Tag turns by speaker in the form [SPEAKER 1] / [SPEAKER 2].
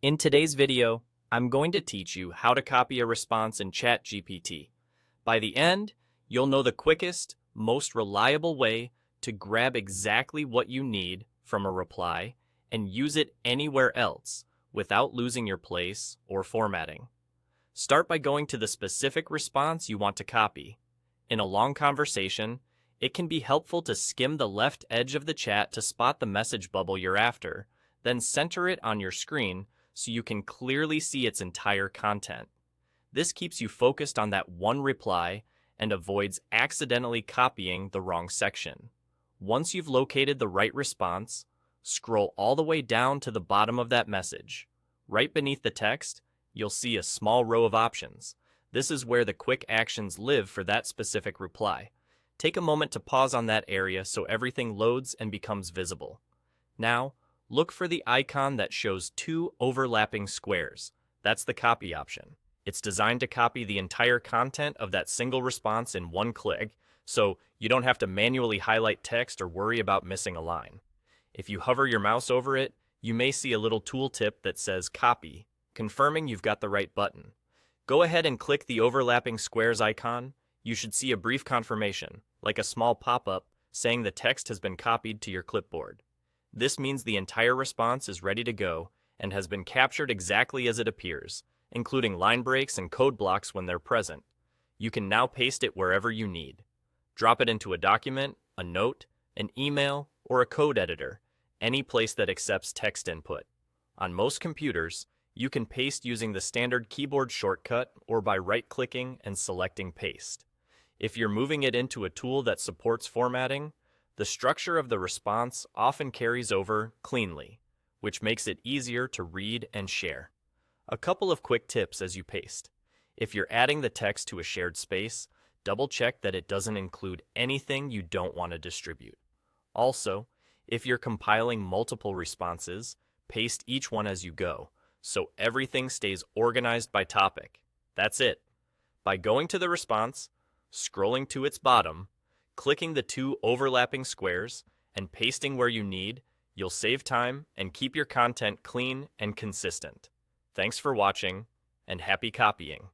[SPEAKER 1] In today's video, I'm going to teach you how to copy a response in ChatGPT. By the end, you'll know the quickest, most reliable way to grab exactly what you need from a reply and use it anywhere else without losing your place or formatting. Start by going to the specific response you want to copy. In a long conversation, it can be helpful to skim the left edge of the chat to spot the message bubble you're after, then center it on your screen so you can clearly see its entire content. This keeps you focused on that one reply and avoids accidentally copying the wrong section. Once you've located the right response, scroll all the way down to the bottom of that message. Right beneath the text, you'll see a small row of options. This is where the quick actions live for that specific reply. Take a moment to pause on that area so everything loads and becomes visible. Now, look for the icon that shows two overlapping squares. That's the copy option. It's designed to copy the entire content of that single response in one click, so you don't have to manually highlight text or worry about missing a line. If you hover your mouse over it, you may see a little tooltip that says Copy, confirming you've got the right button. Go ahead and click the overlapping squares icon. You should see a brief confirmation, like a small pop-up, saying the text has been copied to your clipboard. This means the entire response is ready to go and has been captured exactly as it appears, including line breaks and code blocks when they're present. You can now paste it wherever you need. Drop it into a document, a note, an email, or a code editor, any place that accepts text input. On most computers, you can paste using the standard keyboard shortcut or by right-clicking and selecting Paste. If you're moving it into a tool that supports formatting, the structure of the response often carries over cleanly, which makes it easier to read and share. A couple of quick tips as you paste. If you're adding the text to a shared space, double-check that it doesn't include anything you don't want to distribute. Also, if you're compiling multiple responses, paste each one as you go, so everything stays organized by topic. That's it. By going to the response, scrolling to its bottom, clicking the two overlapping squares, and pasting where you need, you'll save time and keep your content clean and consistent. Thanks for watching, and happy copying.